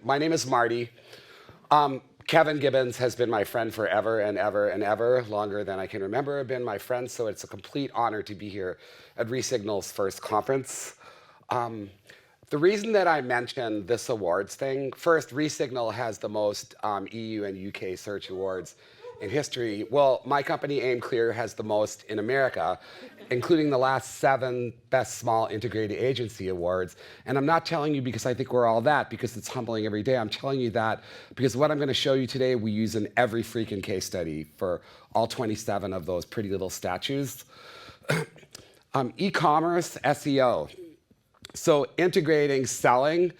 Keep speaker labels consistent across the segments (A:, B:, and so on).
A: My name is Marty. Kevin Gibbons has been my friend forever and ever and ever, longer than I can remember been my friend, so it's a complete honor to be here at Resignal's first conference. The reason that I mentioned this awards thing, first, Resignal has the most EU and UK search awards in history. Well, my company, Aimclear, has the most in America, including the last 7 Best Small Integrated Agency Awards. And I'm not telling you because I think we're all that, because it's humbling every day. I'm telling you that because what I'm going to show you today, we use in every freaking case study for all 27 of those pretty little statues. E-commerce, SEO. So integrating selling,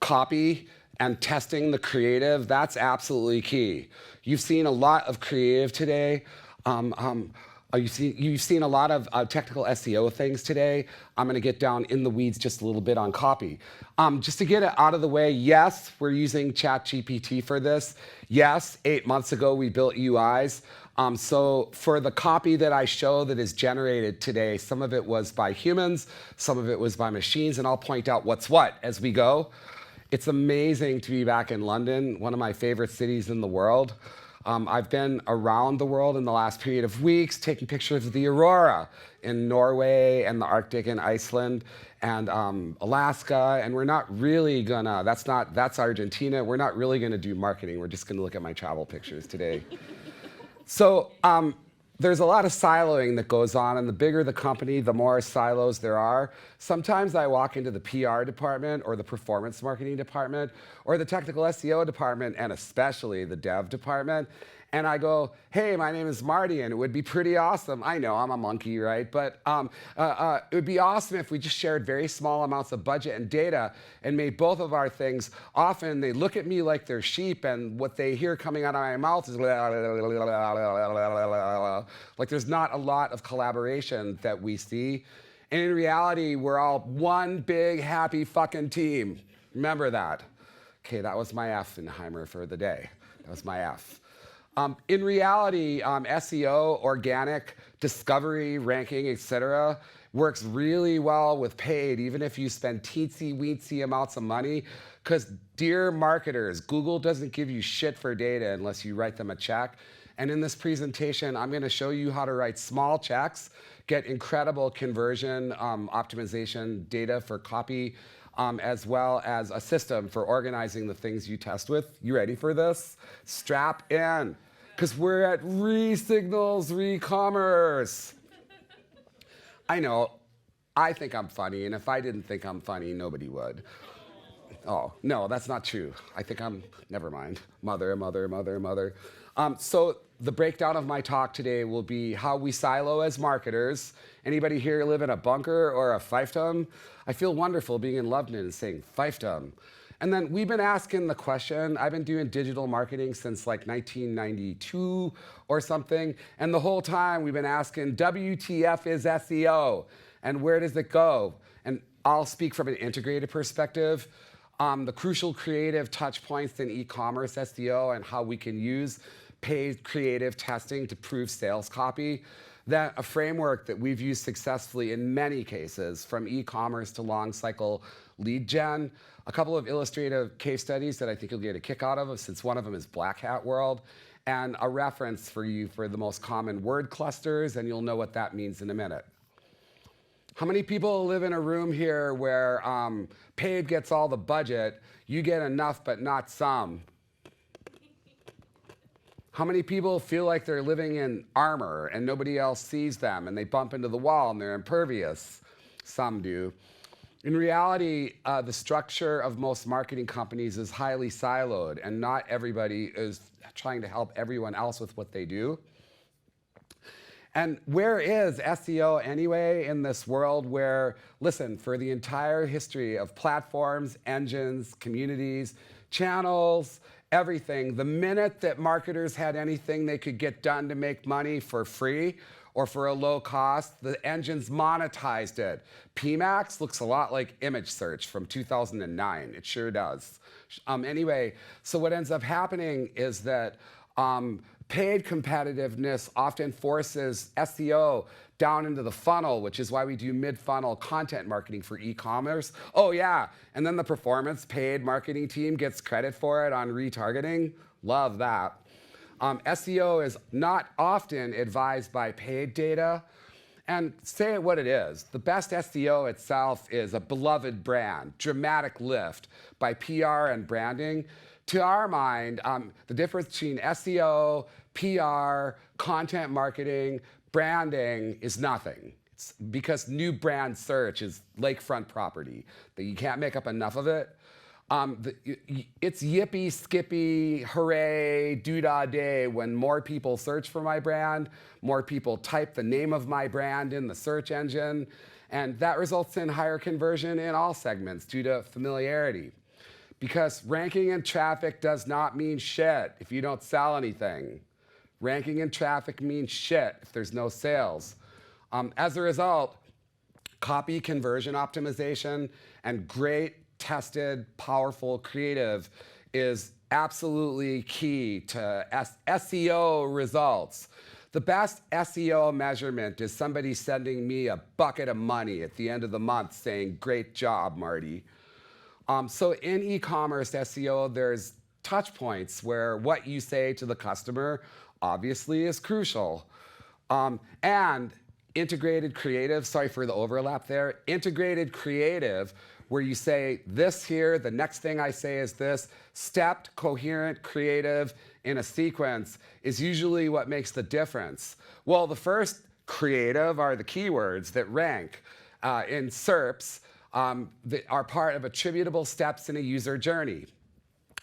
A: copy, and testing the creative, that's absolutely key. You've seen a lot of creative today. You've seen a lot of technical SEO things today. I'm going to get down in the weeds just a little bit on copy. Just to get it out of the way, yes, we're using ChatGPT for this. Yes, 8 months ago we built UIs. So for the copy that I show that is generated today, some of it was by humans, some of it was by machines, and I'll point out what's what as we go. It's amazing to be back in London, one of my favorite cities in the world. I've been around the world in the last period of weeks, taking pictures of the aurora in Norway and the Arctic in Iceland and Alaska, and we're not really gonna, that's Argentina, we're not really gonna do marketing, we're just gonna look at my travel pictures today. So there's a lot of siloing that goes on, and the bigger the company, the more silos there are. Sometimes I walk into the PR department or the performance marketing department or the technical SEO department, and especially the dev department, and I go, hey, my name is Marty, and it would be pretty awesome. I know, I'm a monkey, right? But it would be awesome if we just shared very small amounts of budget and data and made both of our things. Often they look at me like they're sheep, and what they hear coming out of my mouth is like there's not a lot of collaboration that we see. And in reality, we're all one big happy fucking team. Remember that. Okay, that was my F-enheimer for the day. That was my F. In reality, SEO, organic, discovery, ranking, etc., works really well with paid, even if you spend teensy-weensy amounts of money. Because, dear marketers, Google doesn't give you shit for data unless you write them a check. And in this presentation, I'm going to show you how to write small checks, get incredible conversion optimization data for copy, as well as a system for organizing the things you test with. You ready for this? Strap in, because we're at Resignal's eCommerce. I know, I think I'm funny, and if I didn't think I'm funny, nobody would. Oh, no, that's not true. I think I'm, never mind. Mother. So the breakdown of my talk today will be how we silo as marketers. Anybody here live in a bunker or a fiefdom? I feel wonderful being in London and saying fiefdom. And then we've been asking the question, I've been doing digital marketing since like 1992 or something, and the whole time we've been asking, WTF is SEO? And where does it go? And I'll speak from an integrated perspective. The crucial creative touch points in e-commerce SEO and how we can use paid creative testing to prove sales copy. That a framework that we've used successfully in many cases, from e-commerce to long cycle lead gen. A couple of illustrative case studies that I think you'll get a kick out of, since one of them is Black Hat World, and a reference for you for the most common word clusters, and you'll know what that means in a minute. How many people live in a room here where paid gets all the budget, you get enough but not some? How many people feel like they're living in armor and nobody else sees them and they bump into the wall and they're impervious? Some do. In reality, the structure of most marketing companies is highly siloed, and not everybody is trying to help everyone else with what they do. And where is SEO anyway in this world where, listen, for the entire history of platforms, engines, communities, channels, everything, the minute that marketers had anything they could get done to make money for free or for a low cost, the engines monetized it. PMax looks a lot like image search from 2009. It sure does. Anyway, so what ends up happening is that Paid competitiveness often forces SEO down into the funnel, which is why we do mid-funnel content marketing for e-commerce. Oh yeah, and then the performance paid marketing team gets credit for it on retargeting. Love that. SEO is not often advised by paid data. And say it what it is. The best SEO itself is a beloved brand, dramatic lift by PR and branding. To our mind, the difference between SEO, PR, content marketing, branding is nothing. It's because new brand search is lakefront property, that you can't make up enough of it. It's yippee, skippy, hooray, doodah day when more people search for my brand, more people type the name of my brand in the search engine, and that results in higher conversion in all segments due to familiarity. Because ranking and traffic does not mean shit if you don't sell anything. Ranking and traffic means shit if there's no sales. As a result, copy conversion optimization and great tested, powerful creative is absolutely key to SEO results. The best SEO measurement is somebody sending me a bucket of money at the end of the month saying, "Great job, Marty." So in e-commerce SEO, there's touch points where what you say to the customer obviously is crucial. And integrated creative, sorry for the overlap there, integrated creative, where you say this here, the next thing I say is this, stepped, coherent, creative in a sequence is usually what makes the difference. Well, the first creative are the keywords that rank in SERPs that are part of attributable steps in a user journey.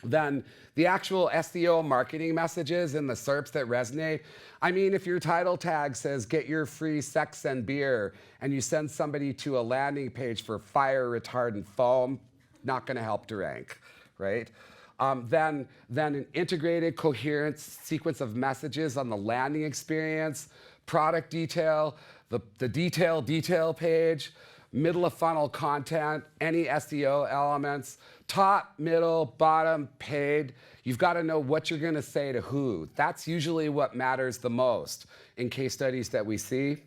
A: Then the actual SEO marketing messages in the SERPs that resonate. I mean, if your title tag says get your free sex and beer and you send somebody to a landing page for fire retardant foam, not gonna help to rank, right? Then an integrated, coherent sequence of messages on the landing experience, product detail, the detail page, middle of funnel content, any SEO elements, top, middle, bottom, paid. You've got to know what you're going to say to who. That's usually what matters the most in case studies that we see.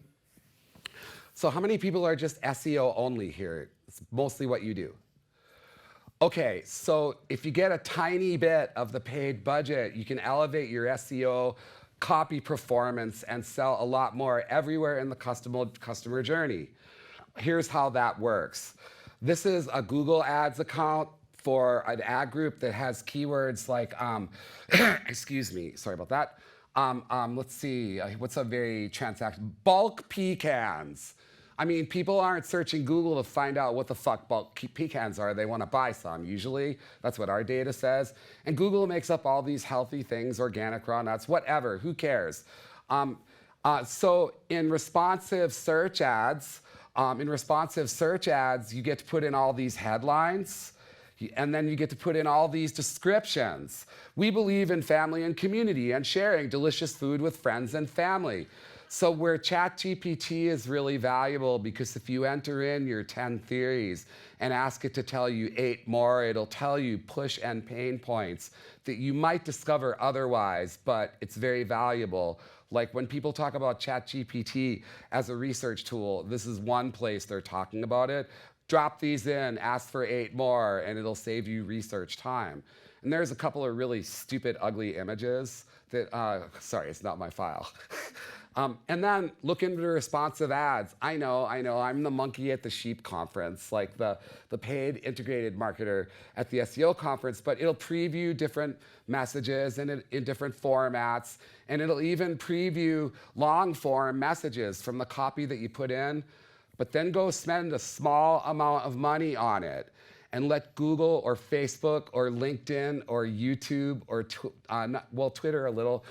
A: So how many people are just SEO only here? It's mostly what you do. Okay, so if you get a tiny bit of the paid budget, you can elevate your SEO copy performance and sell a lot more everywhere in the customer journey. Here's how that works. This is a Google Ads account for an ad group that has keywords like, excuse me, sorry about that. Let's see, what's a very transaction? Bulk pecans. I mean, people aren't searching Google to find out what the fuck bulk pecans are. They want to buy some, usually. That's what our data says. And Google makes up all these healthy things, organic raw nuts, whatever, who cares? So in responsive search ads, you get to put in all these headlines, and then you get to put in all these descriptions. We believe in family and community and sharing delicious food with friends and family. So where ChatGPT is really valuable, because if you enter in your 10 theories and ask it to tell you 8 more, it'll tell you push and pain points that you might discover otherwise, but it's very valuable. Like when people talk about ChatGPT as a research tool, this is one place they're talking about it. Drop these in, ask for 8 more, and it'll save you research time. And there's a couple of really stupid, ugly images that, sorry, it's not my file. And then look into responsive ads. I know, I'm the monkey at the sheep conference, like the paid integrated marketer at the SEO conference, but it'll preview different messages in different formats, and it'll even preview long form messages from the copy that you put in, but then go spend a small amount of money on it and let Google or Facebook or LinkedIn or YouTube or Twitter a little,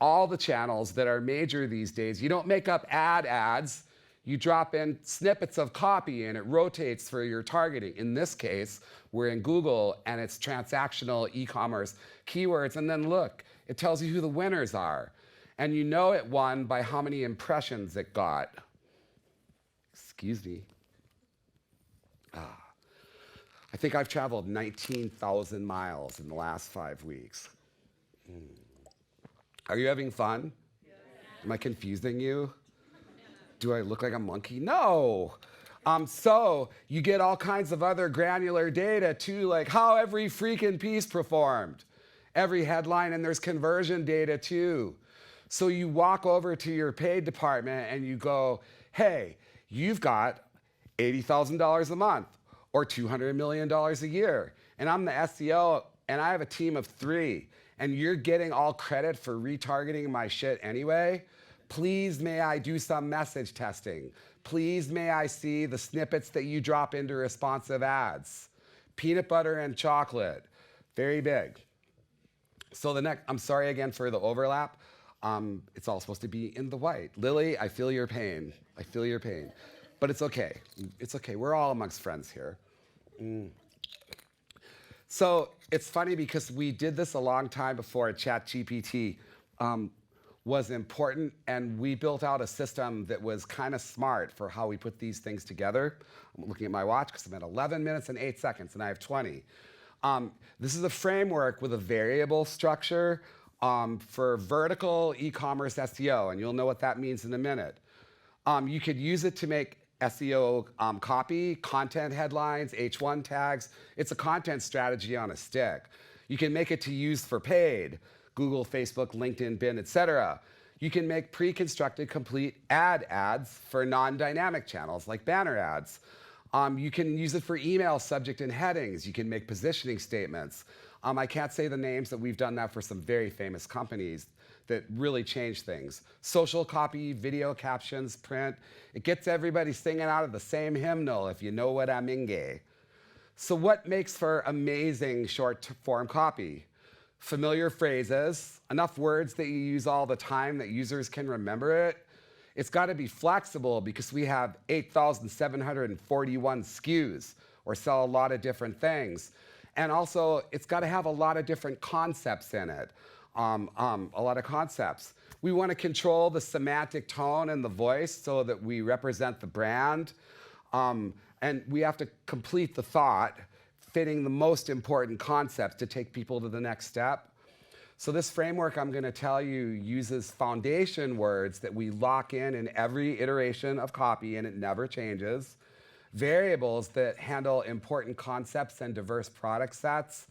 A: all the channels that are major these days. You don't make up ads, you drop in snippets of copy and it rotates for your targeting. In this case, we're in Google and it's transactional e-commerce keywords, and then look, it tells you who the winners are. And you know it won by how many impressions it got. Excuse me. I think I've traveled 19,000 miles in the last 5 weeks. Are you having fun? Am I confusing you? Do I look like a monkey? No. So you get all kinds of other granular data too, like how every freaking piece performed, every headline, and there's conversion data too. So you walk over to your paid department and you go, hey, you've got $80,000 a month or $200 million a year. And I'm the SEO and I have a team of 3 and you're getting all credit for retargeting my shit anyway. Please may I do some message testing. Please may I see the snippets that you drop into responsive ads. Peanut butter and chocolate, very big. So the next, I'm sorry again for the overlap. It's all supposed to be in the white. Lily, I feel your pain. I feel your pain. But it's okay. It's okay. We're all amongst friends here. So it's funny because we did this a long time before ChatGPT was important, and we built out a system that was kind of smart for how we put these things together. I'm looking at my watch because I'm at 11 minutes and 8 seconds, and I have 20. This is a framework with a variable structure for vertical e-commerce SEO, and you'll know what that means in a minute. You could use it to make SEO copy, content headlines, H1 tags. It's a content strategy on a stick. You can make it to use for paid, Google, Facebook, LinkedIn, Bing, etc. You can make pre-constructed complete ads for non-dynamic channels like banner ads. You can use it for email subject and headings. You can make positioning statements. I can't say the names, but we've done that for some very famous companies that really change things. Social copy, video captions, print. It gets everybody singing out of the same hymnal, if you know what I mean. So what makes for amazing short form copy? Familiar phrases, enough words that you use all the time that users can remember it. It's got to be flexible because we have 8,741 SKUs or sell a lot of different things. And also, it's got to have a lot of different concepts in it, a lot of concepts. We want to control the semantic tone and the voice so that we represent the brand. And we have to complete the thought, fitting the most important concepts to take people to the next step. So this framework, I'm going to tell you, uses foundation words that we lock in every iteration of copy, and it never changes. Variables that handle important concepts and diverse product sets.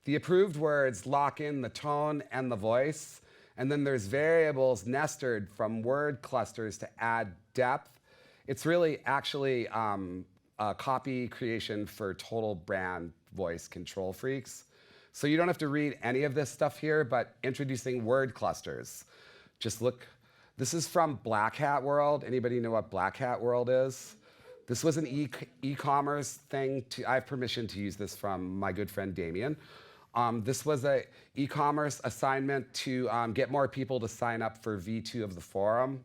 A: The approved words lock in the tone and the voice. And then there's variables nested from word clusters to add depth. It's really actually copy creation for total brand voice control freaks. So you don't have to read any of this stuff here, but introducing word clusters. Just look. This is from Black Hat World. Anybody know what Black Hat World is? This was an e-commerce thing. I have permission to use this from my good friend Damien. This was an e-commerce assignment to get more people to sign up for V2 of the forum.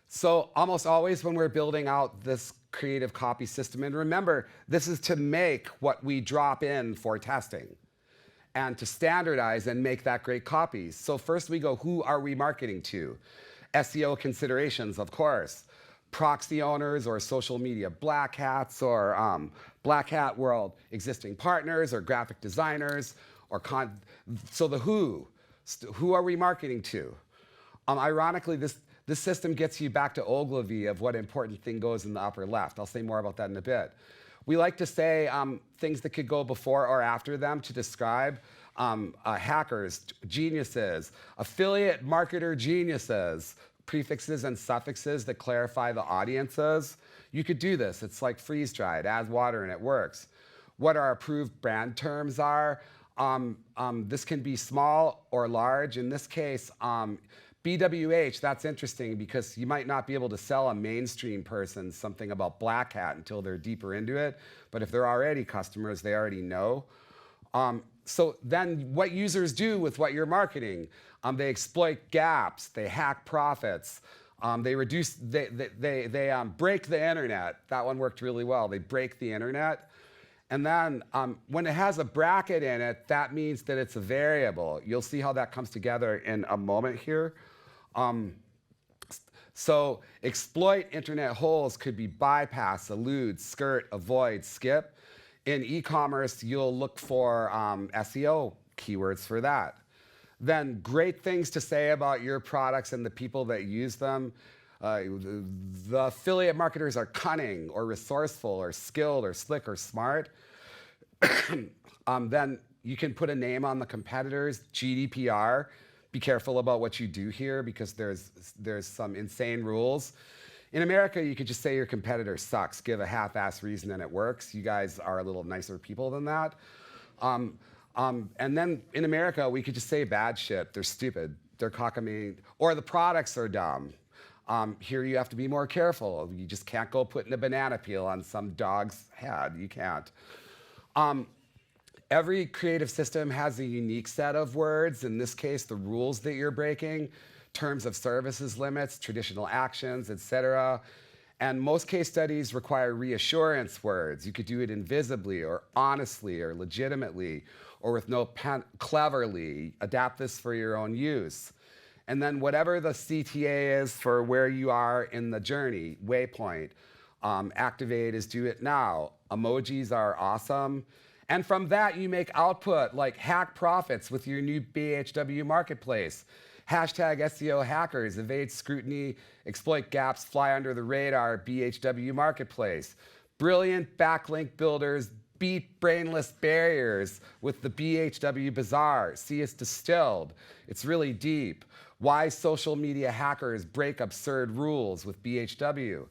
A: So almost always when we're building out this creative copy system, and remember, this is to make what we drop in for testing and to standardize and make that great copy. So first we go, who are we marketing to? SEO considerations, of course. Proxy owners or social media black hats or Black Hat World existing partners or graphic designers or so the who are we marketing to? Ironically, this system gets you back to Ogilvy of what important thing goes in the upper left. I'll say more about that in a bit. We like to say things that could go before or after them to describe hackers, geniuses, affiliate marketer geniuses, prefixes and suffixes that clarify the audiences. You could do this. It's like freeze-dried, add water, and it works. What our approved brand terms are, this can be small or large. In this case, BWH, that's interesting because you might not be able to sell a mainstream person something about Black Hat until they're deeper into it. But if they're already customers, they already know. So then what users do with what you're marketing, they exploit gaps, they hack profits, they break the internet. That one worked really well. They break the internet. And then when it has a bracket in it, that means that it's a variable. You'll see how that comes together in a moment here. So exploit internet holes could be bypass, elude, skirt, avoid, skip. In e-commerce, you'll look for SEO keywords for that. then great things to say about your products and the people that use them. The affiliate marketers are cunning or resourceful or skilled or slick or smart. Then you can put a name on the competitors. GDPR. Be careful about what you do here because there's some insane rules. In America, you could just say your competitor sucks, give a half-ass reason, and it works. You guys are a little nicer people than that. And then in America, we could just say bad shit. They're stupid. They're cockamamie. Or the products are dumb. Here you have to be more careful. You just can't go putting a banana peel on some dog's head. You can't. Every creative system has a unique set of words. In this case, the rules that you're breaking, terms of services limits, traditional actions, etc. And most case studies require reassurance words. You could do it invisibly or honestly or legitimately or with no cleverly. Adapt this for your own use. And then whatever the CTA is for where you are in the journey, waypoint, activate is do it now. Emojis are awesome. And from that, you make output like hack profits with your new BHW marketplace. Hashtag SEO hackers, evade scrutiny, exploit gaps, fly under the radar, BHW marketplace. Brilliant backlink builders beat brainless barriers with the BHW Bazaar. See, it's distilled. It's really deep. Why social media hackers break absurd rules with BHW.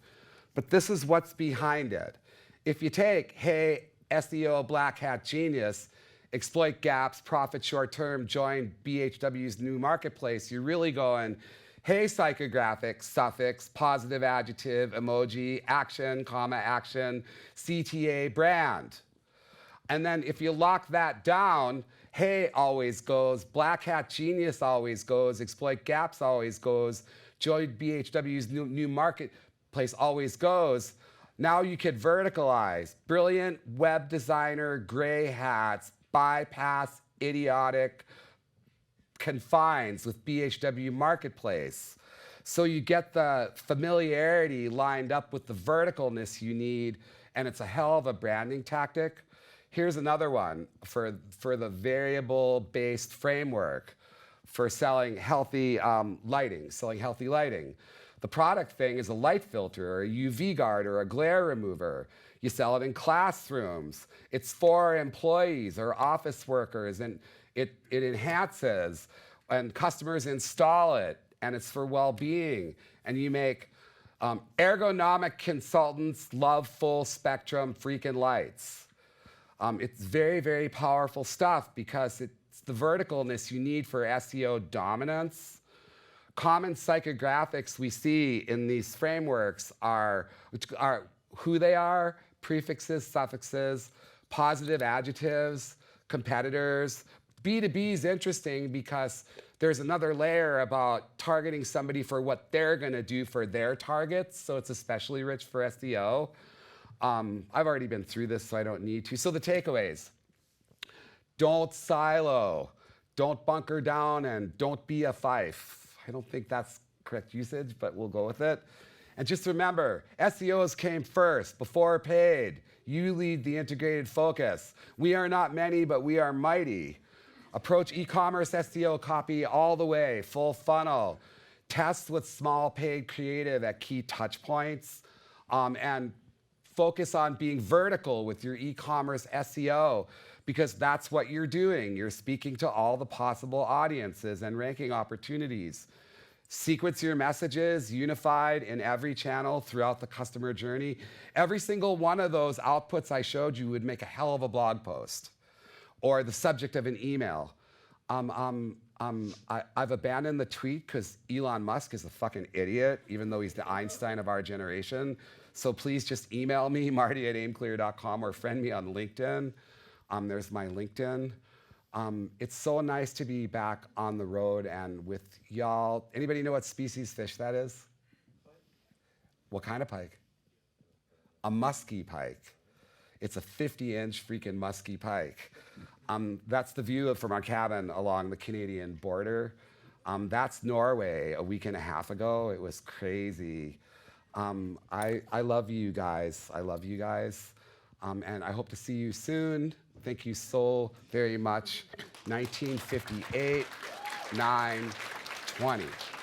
A: But this is what's behind it. If you take, hey, SEO black hat genius, exploit gaps, profit short term, join BHW's new marketplace, you're really going, hey, psychographic, suffix, positive adjective, emoji, action, comma, action, CTA brand. And then if you lock that down, hey always goes, black hat genius always goes, exploit gaps always goes, join BHW's new marketplace always goes. Now you could verticalize. Brilliant web designer, gray hats, bypass idiotic confines with BHW Marketplace. So you get the familiarity lined up with the verticalness you need, and it's a hell of a branding tactic. Here's another one for the variable-based framework for selling healthy lighting, The product thing is a light filter, or a UV guard, or a glare remover. You sell it in classrooms. It's for employees or office workers, and it enhances, and customers install it, and it's for well-being. And you make ergonomic consultants love full spectrum freaking lights. It's very, very powerful stuff because it's the verticalness you need for SEO dominance. Common psychographics we see in these frameworks are who they are, prefixes, suffixes, positive adjectives, competitors. B2B is interesting because there's another layer about targeting somebody for what they're going to do for their targets, so it's especially rich for SEO. I've already been through this, so I don't need to. So the takeaways. Don't silo. Don't bunker down, and don't be a fife. I don't think that's correct usage, but we'll go with it. And just remember, SEOs came first, before paid. You lead the integrated focus. We are not many, but we are mighty. Approach e-commerce SEO copy all the way, full funnel. Test with small paid creative at key touch points. And focus on being vertical with your e-commerce SEO because that's what you're doing. You're speaking to all the possible audiences and ranking opportunities. Sequence your messages unified in every channel throughout the customer journey. Every single one of those outputs I showed you would make a hell of a blog post or the subject of an email. I've abandoned the tweet because Elon Musk is a fucking idiot, even though he's the Einstein of our generation. So please just email me, marty@aimclear.com, or friend me on LinkedIn. There's my LinkedIn. It's so nice to be back on the road and with y'all. Anybody know what species fish that is? What kind of pike? A musky pike. It's a 50-inch freaking musky pike. That's the view from our cabin along the Canadian border. That's Norway a week and a half ago. It was crazy. I love you guys. I love you guys. And I hope to see you soon. Thank you so very much. 1958. 9:20.